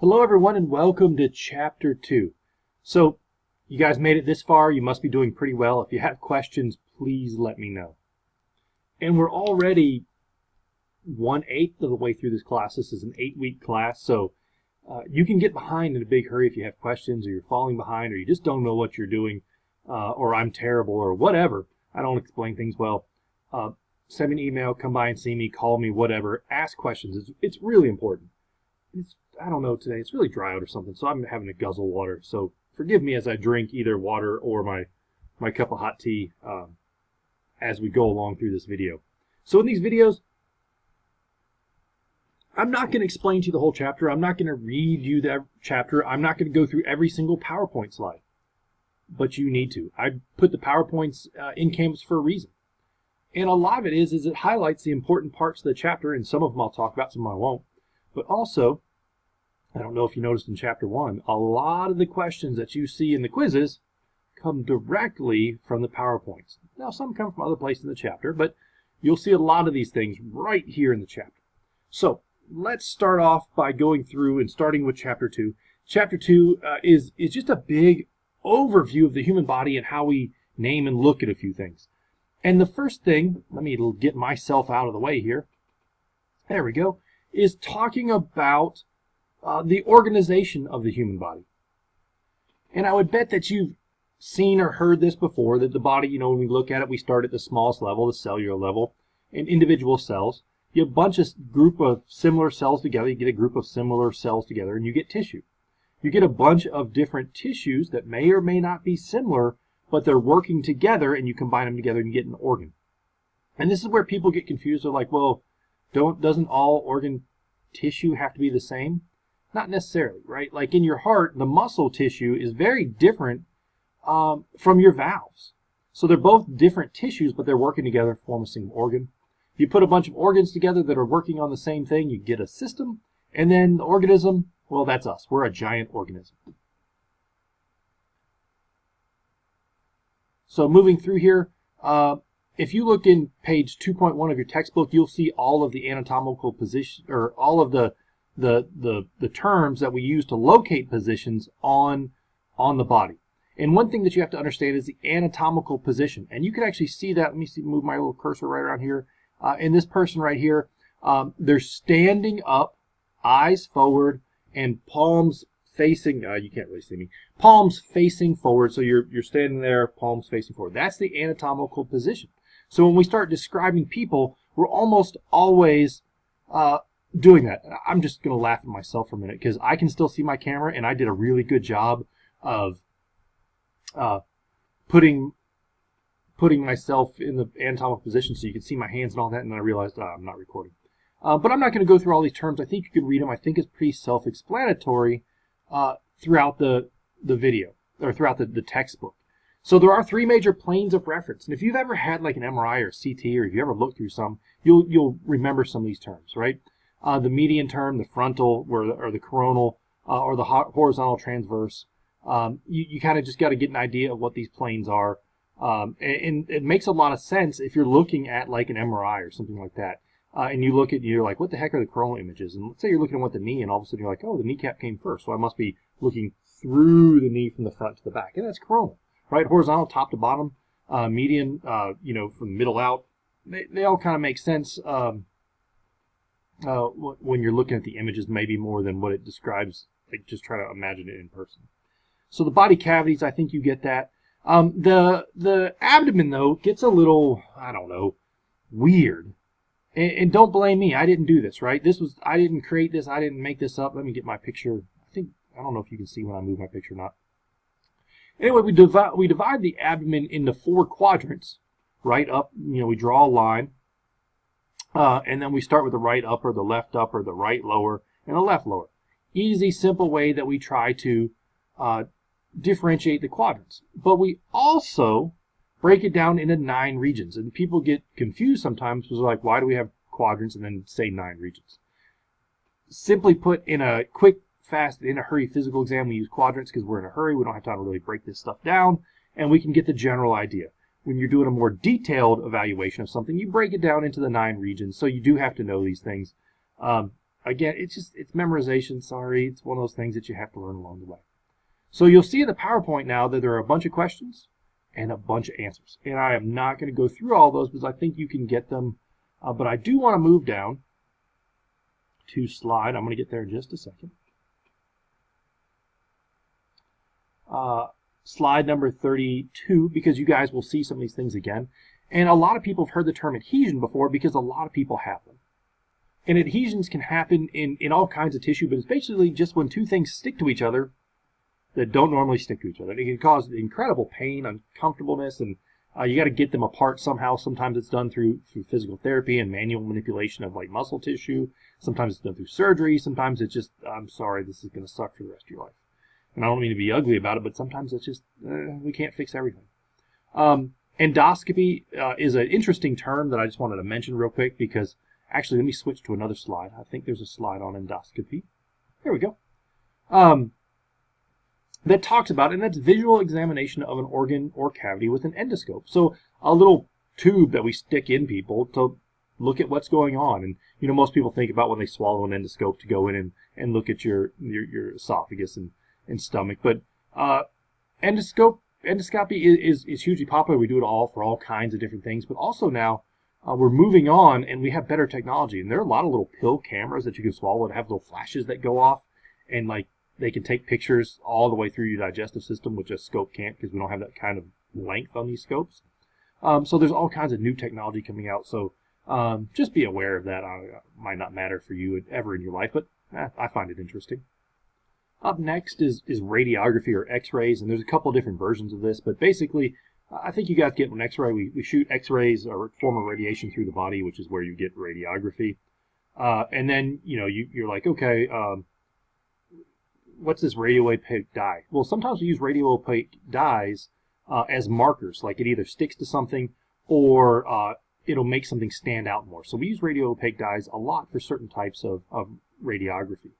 Hello everyone and welcome to Chapter 2. So, you guys made it this far, you must be doing pretty well. If you have questions, please let me know. And we're already 1/8 of the way through this class. This is an 8-week class, so you can get behind in a big hurry if you have questions or you're falling behind or you just don't know what you're doing or I'm terrible or whatever. I don't explain things well. Send me an email, come by and see me, call me, whatever. Ask questions. It's really important. I don't know today. It's really dry out or something, so I'm having to guzzle water. So forgive me as I drink either water or my cup of hot tea as we go along through this video. So in these videos, I'm not going to explain to you the whole chapter. I'm not going to read you that chapter. I'm not going to go through every single PowerPoint slide, but you need to. I put the PowerPoints in Canvas for a reason. And a lot of it is it highlights the important parts of the chapter, and some of them I'll talk about, some I won't. But also, I don't know if you noticed in Chapter 1, a lot of the questions that you see in the quizzes come directly from the PowerPoints. Now, some come from other places in the chapter, but you'll see a lot of these things right here in the chapter. So, let's start off by going through and starting with Chapter 2. Chapter 2 is just a big overview of the human body and how we name and look at a few things. And the first thing, let me get myself out of the way here. There we go. Is talking about the organization of the human body. And I would bet that you've seen or heard this before, that the body, when we look at it, we start at the smallest level, the cellular level, and individual cells. You have a bunch of group of similar cells together, you get a group of similar cells together, and you get tissue. You get a bunch of different tissues that may or may not be similar, but they're working together, and you combine them together and you get an organ. And this is where people get confused. They're like, well, doesn't all organ tissue have to be the same? Not necessarily, right? Like in your heart, the muscle tissue is very different from your valves. So they're both different tissues, but they're working together to form a single organ. You put a bunch of organs together that are working on the same thing, you get a system. And then the organism, well, that's us. We're a giant organism. So moving through here, if you look in page 2.1 of your textbook, you'll see all of the anatomical position, or all of the terms that we use to locate positions on the body. And one thing that you have to understand is the anatomical position. And you can actually see that. Let me move my little cursor right around here. In this person right here, they're standing up, eyes forward, and palms facing, you can't really see me, palms facing forward. So you're standing there, palms facing forward. That's the anatomical position. So when we start describing people, we're almost always doing that. I'm just going to laugh at myself for a minute because I can still see my camera, and I did a really good job of putting myself in the anatomical position so you can see my hands and all that, and then I realized I'm not recording. But I'm not going to go through all these terms. I think you can read them. I think it's pretty self-explanatory throughout the video, or throughout the textbook. So there are 3 major planes of reference. And if you've ever had like an MRI or CT, or if you ever looked through some, you'll remember some of these terms, right? The median term, the frontal, or the coronal, or the horizontal transverse. You kind of just got to get an idea of what these planes are. And it makes a lot of sense if you're looking at like an MRI or something like that. And you look at, you're like, what the heck are the coronal images? And let's say you're looking at the knee, and all of a sudden you're like, oh, the kneecap came first, so I must be looking through the knee from the front to the back. And that's coronal, right? Horizontal, top to bottom, median, from the middle out. They all kind of make sense when you're looking at the images, maybe more than what it describes, like just try to imagine it in person. So the body cavities, I think you get that. The abdomen, though, gets a little, I don't know, weird. And don't blame me. I didn't do this, right? I didn't create this. I didn't make this up. Let me get my picture. I don't know if you can see when I move my picture or not. Anyway, we divide the abdomen into 4 quadrants. Right up, we draw a line. And then we start with the right upper, the left upper, the right lower, and the left lower. Easy, simple way that we try to differentiate the quadrants. But we also break it down into 9 regions. And people get confused sometimes because they're like, why do we have quadrants and then say 9 regions? Simply put, in a quick, fast, in a hurry physical exam, we use quadrants because we're in a hurry. We don't have time to really break this stuff down, and we can get the general idea. When you're doing a more detailed evaluation of something, you break it down into the 9 regions. So you do have to know these things. again, it's memorization. Sorry, it's one of those things that you have to learn along the way. So you'll see in the PowerPoint now that there are a bunch of questions and a bunch of answers. And I am not going to go through all those because I think you can get them. But I do want to move down to slide. I'm going to get there in just a second. Slide number 32, because you guys will see some of these things again. And a lot of people have heard the term adhesion before because a lot of people have them. And adhesions can happen in all kinds of tissue, but it's basically just when two things stick to each other that don't normally stick to each other. It can cause incredible pain, uncomfortableness, and you got to get them apart somehow. Sometimes it's done through physical therapy and manual manipulation of like muscle tissue. Sometimes it's done through surgery. Sometimes it's just, I'm sorry, this is going to suck for the rest of your life. And I don't mean to be ugly about it, but sometimes it's just, we can't fix everything. Endoscopy is an interesting term that I just wanted to mention real quick because, actually, let me switch to another slide. I think there's a slide on endoscopy. There we go. That talks about, and that's visual examination of an organ or cavity with an endoscope. So a little tube that we stick in people to look at what's going on. And, you know, most people think about when they swallow an endoscope to go in and look at your esophagus and stomach. But endoscopy is hugely popular. We do it all for all kinds of different things. But also now we're moving on and we have better technology. And there are a lot of little pill cameras that you can swallow that have little flashes that go off. And like they can take pictures all the way through your digestive system, which a scope can't because we don't have that kind of length on these scopes. So there's all kinds of new technology coming out. So just be aware of that. It might not matter for you ever in your life, but I find it interesting. Up next is radiography or x-rays, and there's a couple of different versions of this, but basically I think you guys get an x-ray. We shoot x-rays or form of radiation through the body, which is where you get radiography. And then, you know, you're like, okay, what's this radio-opaque dye? Well, sometimes we use radio-opaque dyes as markers, like it either sticks to something or it'll make something stand out more. So we use radio-opaque dyes a lot for certain types of radiography.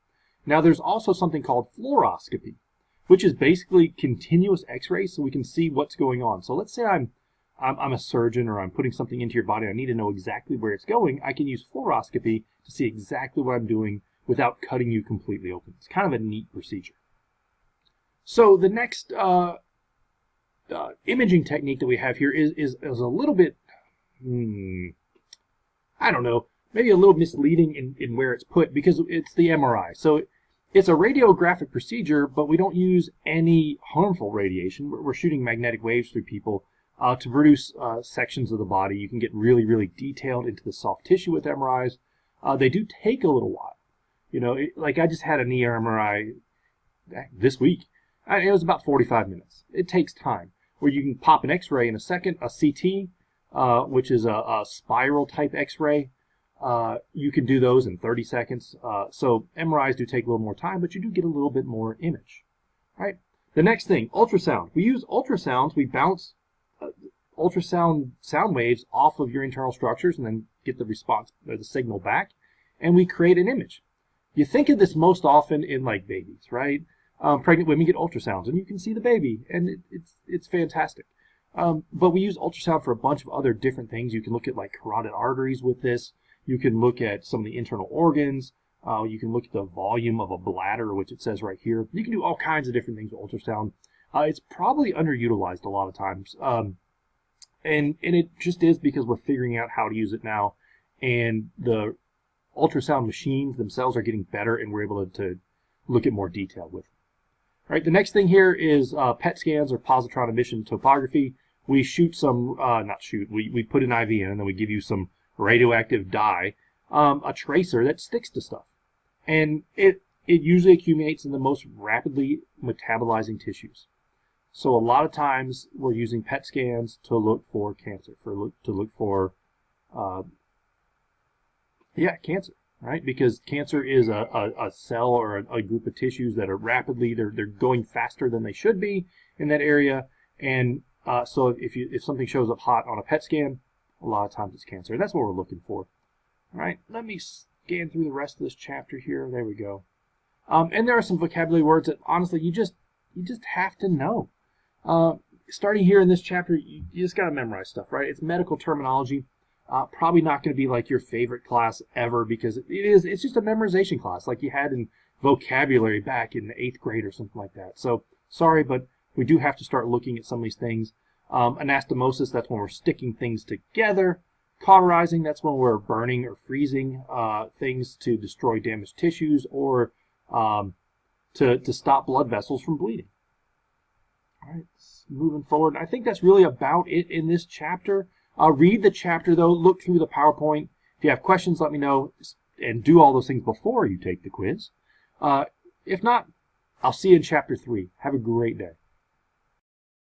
Now, there's also something called fluoroscopy, which is basically continuous x-rays so we can see what's going on. So let's say I'm a surgeon or I'm putting something into your body. I need to know exactly where it's going. I can use fluoroscopy to see exactly what I'm doing without cutting you completely open. It's kind of a neat procedure. So the next imaging technique that we have here is a little bit, I don't know, maybe a little misleading in where it's put because it's the MRI. So it's a radiographic procedure, but we don't use any harmful radiation. We're shooting magnetic waves through people to produce sections of the body. You can get really, really detailed into the soft tissue with MRIs. They do take a little while. You know, like I just had an ear MRI this week. It was about 45 minutes. It takes time. Where you can pop an X-ray in a second, a CT, which is a spiral type X-ray. You can do those in 30 seconds. So MRIs do take a little more time, but you do get a little bit more image. All right. The next thing, ultrasound. We use ultrasounds. We bounce ultrasound sound waves off of your internal structures and then get the response, or the signal back, and we create an image. You think of this most often in like babies, right? Pregnant women get ultrasounds, and you can see the baby, and it's fantastic. But we use ultrasound for a bunch of other different things. You can look at like carotid arteries with this. You can look at some of the internal organs. You can look at the volume of a bladder, which it says right here. You can do all kinds of different things with ultrasound. It's probably underutilized a lot of times. And it just is because we're figuring out how to use it now. And the ultrasound machines themselves are getting better, and we're able to look at more detail with them. All right, the next thing here is PET scans or positron emission topography. We shoot some, we put an IV in, and then we give you some radioactive dye, a tracer that sticks to stuff. And it usually accumulates in the most rapidly metabolizing tissues. So a lot of times we're using PET scans to look for cancer, to look for cancer, right? Because cancer is a cell or a group of tissues that are rapidly, they're going faster than they should be in that area. And so if something shows up hot on a PET scan, a lot of times it's cancer. And that's what we're looking for. All right, let me scan through the rest of this chapter here. There we go. And there are some vocabulary words that honestly you just have to know. Starting here in this chapter, you just got to memorize stuff, right? It's medical terminology. Probably not going to be like your favorite class ever, because it's just a memorization class like you had in vocabulary back in the 8th grade or something like that. So sorry, but we do have to start looking at some of these things. Anastomosis, that's when we're sticking things together. Cauterizing, that's when we're burning or freezing things to destroy damaged tissues or to stop blood vessels from bleeding. All right, moving forward. I think that's really about it in this chapter. Read the chapter, though. Look through the PowerPoint. If you have questions, let me know, and do all those things before you take the quiz. If not, I'll see you in Chapter 3. Have a great day.